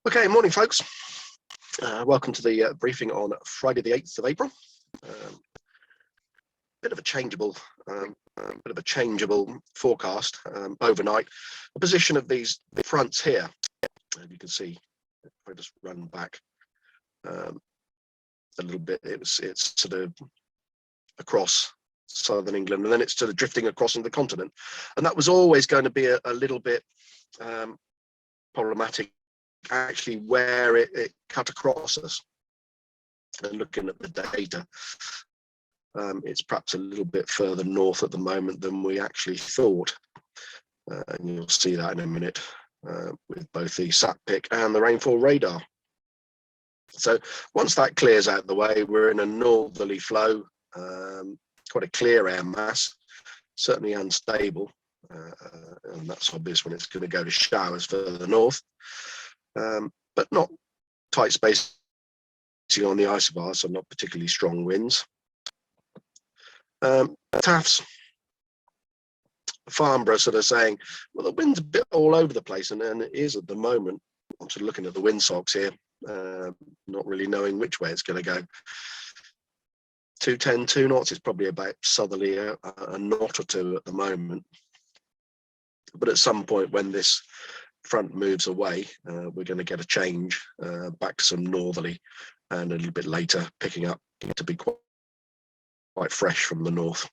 Okay, morning, folks. Welcome to the briefing on Friday, the 8th of April. Bit of a changeable forecast overnight. The position of these fronts here, and you can see if I just run back a little bit, it's sort of across southern England, and then it's sort of drifting across into the continent, and that was always going to be a little bit problematic. Actually, where it cut across us, and looking at the data, it's perhaps a little bit further north at the moment than we actually thought, and you'll see that in a minute with both the sat pic and the rainfall radar. So once that clears out the way, we're in a northerly flow, quite a clear air mass, certainly unstable, and that's obvious when it's going to go to showers further north. But not tight spacing on the isobars, so not particularly strong winds. Taffs, Farnborough sort of saying, well, the wind's a bit all over the place, and it is at the moment. I'm sort of looking at the windsocks here, not really knowing which way it's going to go. 210, 2 knots is probably about southerly a knot or two at the moment. But at some point when this front moves away, we're going to get a change back to some northerly, and a little bit later picking up to be quite fresh from the north.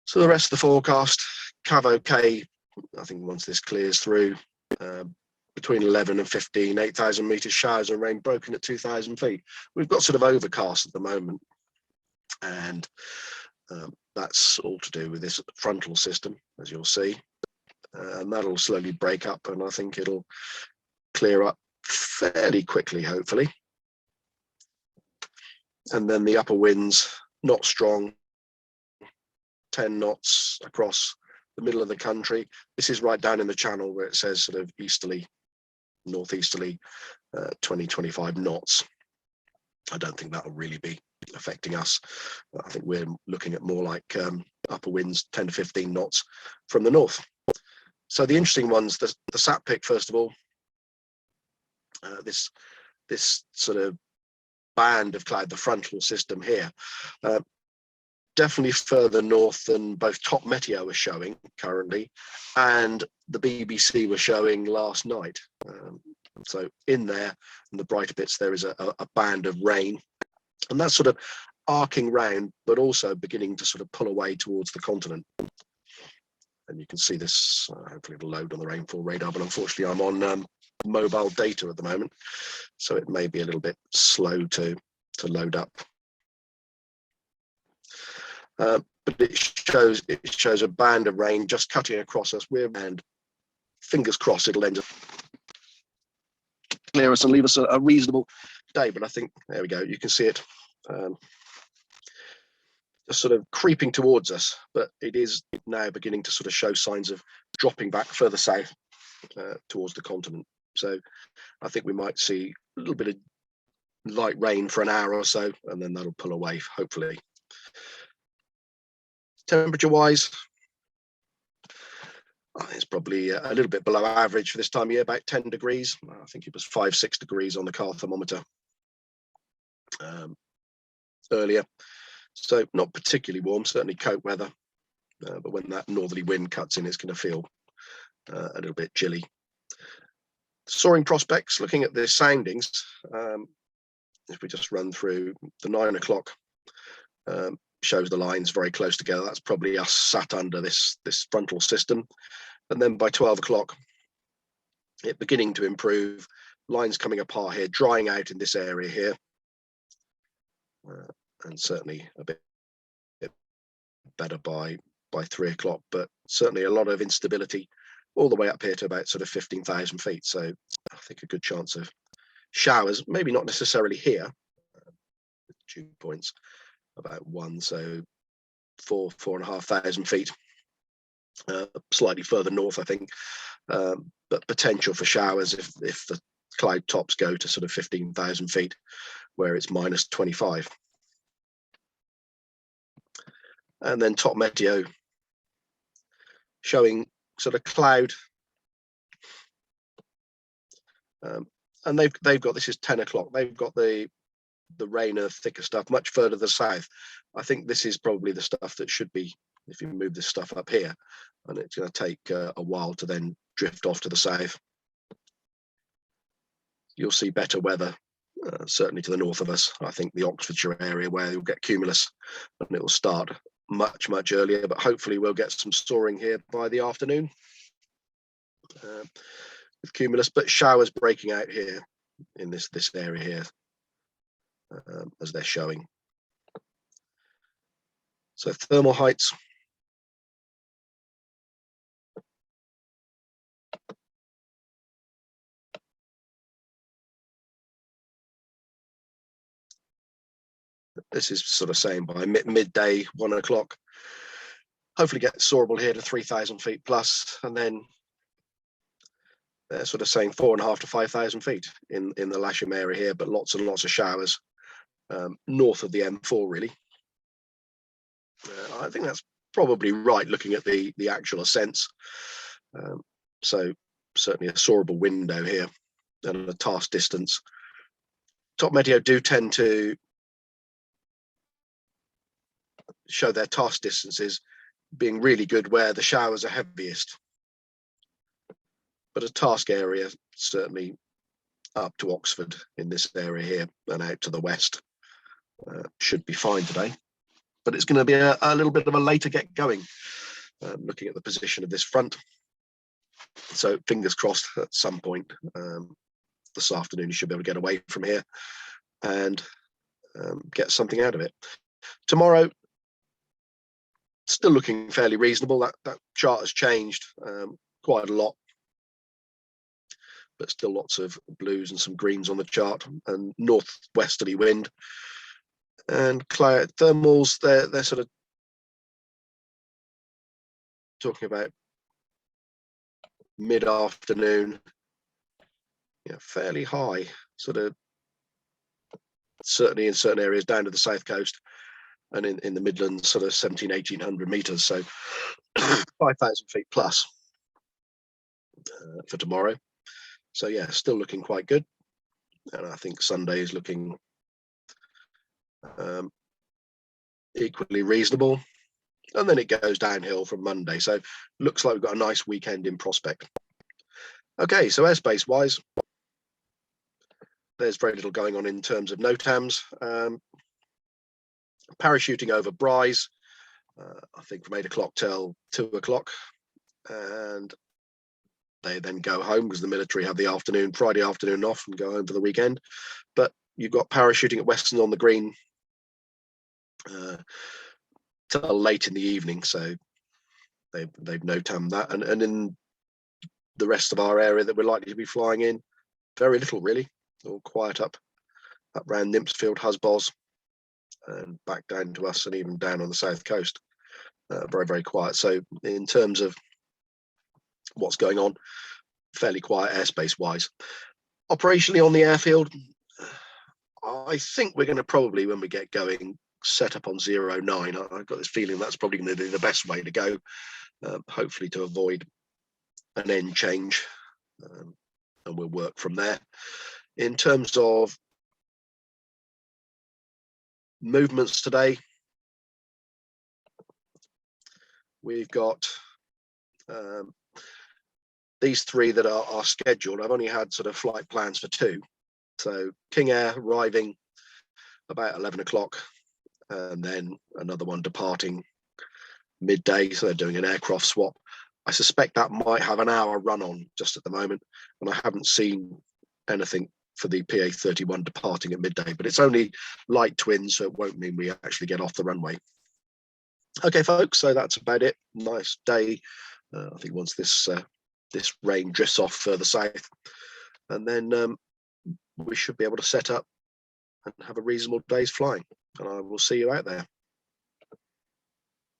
So the rest of the forecast, Cav okay, I think once this clears through, between 11 and 15, 8,000 metres showers and rain broken at 2,000 feet. We've got sort of overcast at the moment, and that's all to do with this frontal system, as you'll see. And that'll slowly break up, and I think it'll clear up fairly quickly, hopefully. And then the upper winds, not strong, 10 knots across the middle of the country. This is right down in the channel where it says sort of easterly, northeasterly, 20, 25 knots. I don't think that'll really be affecting us. I think we're looking at more like upper winds, 10 to 15 knots from the north. So the interesting ones, the sat pic, first of all, this sort of band of cloud, the frontal system here, definitely further north than both Top Meteo are showing currently and the BBC were showing last night. So in there, in the brighter bits, there is a band of rain, and that's sort of arcing round, but also beginning to sort of pull away towards the continent. And you can see this, hopefully it'll load on the rainfall radar, but unfortunately I'm on mobile data at the moment, so it may be a little bit slow to load up. But it shows a band of rain just cutting across us. And fingers crossed it'll end up clear us and leave us a reasonable day. But I think, there we go, you can see it just sort of creeping towards us, but it is now beginning to sort of show signs of dropping back further south towards the continent. So I think we might see a little bit of light rain for an hour or so, and then that'll pull away, hopefully. Temperature wise, it's probably a little bit below average for this time of year, about 10 degrees. I think it was 5-6 degrees on the car thermometer earlier. So not particularly warm, certainly coat weather, but when that northerly wind cuts in, it's going to feel a little bit chilly. Soaring prospects, looking at the soundings, if we just run through the 9 o'clock, shows the lines very close together. That's probably us sat under this frontal system. And then by 12 o'clock, it beginning to improve, lines coming apart here, drying out in this area here. And certainly a bit better by 3 o'clock, but certainly a lot of instability all the way up here to about sort of 15,000 feet. So I think a good chance of showers, maybe not necessarily here, dew points about 1, so 4,500 feet, slightly further north, I think, but potential for showers if the cloud tops go to sort of 15,000 feet, where it's minus 25. And then Top Meteo showing sort of cloud And they've got, this is 10 o'clock. They've got the rainer, thicker stuff much further to the south. I think this is probably the stuff that should be, if you move this stuff up here, and it's going to take a while to then drift off to the south. You'll see better weather, certainly to the north of us. I think the Oxfordshire area, where you'll get cumulus, and it will start much earlier, but hopefully we'll get some soaring here by the afternoon with cumulus, but showers breaking out here in this area here, as they're showing. So thermal heights. This is sort of saying by midday, 1 o'clock, hopefully get soarable here to 3,000 feet plus, and then they're sort of saying 4,500 to 5,000 feet in the Lasham area here, but lots and lots of showers north of the M4 really. I think that's probably right, looking at the actual ascents. So certainly a soarable window here and a task distance. Top Meteo do tend to show their task distances being really good where the showers are heaviest. But a task area, certainly up to Oxford in this area here and out to the west, should be fine today. But it's going to be a little bit of a later get going, looking at the position of this front. So fingers crossed at some point this afternoon you should be able to get away from here and get something out of it. Tomorrow, still looking fairly reasonable. That chart has changed quite a lot, but still lots of blues and some greens on the chart, and northwesterly wind. And cloud thermals, they're sort of talking about mid-afternoon, fairly high, sort of certainly in certain areas down to the south coast, and in the Midlands, sort of 1,700-1,800 meters, so 5,000 feet plus for tomorrow. So yeah, still looking quite good, and I think Sunday is looking equally reasonable, and then it goes downhill from Monday. So looks like we've got a nice weekend in prospect. Okay, so airspace wise, there's very little going on in terms of NOTAMs. Parachuting over Bryce, I think from 8 o'clock till 2 o'clock, and they then go home because the military have the Friday afternoon off and go home for the weekend. But you've got parachuting at Weston on the Green till late in the evening, so they've NOTAMed that, and in the rest of our area that we're likely to be flying in, very little really, all quiet up around Nymphsfield, Husbos, and back down to us, and even down on the south coast, very quiet. So in terms of what's going on, fairly quiet airspace wise. Operationally on the airfield, I think we're going to probably, when we get going, set up on 09. I've got this feeling that's probably going to be the best way to go, hopefully to avoid an end change, and we'll work from there. In terms of movements today, we've got these three that are scheduled. I've only had sort of flight plans for two. So King Air arriving about 11 o'clock, and then another one departing midday. So they're doing an aircraft swap. I suspect that might have an hour run on just at the moment, and I haven't seen anything for the PA-31 departing at midday, but it's only light twins, so it won't mean we actually get off the runway. Okay, folks, so that's about it. Nice day. I think once this rain drifts off further south, and then we should be able to set up and have a reasonable day's flying, and I will see you out there.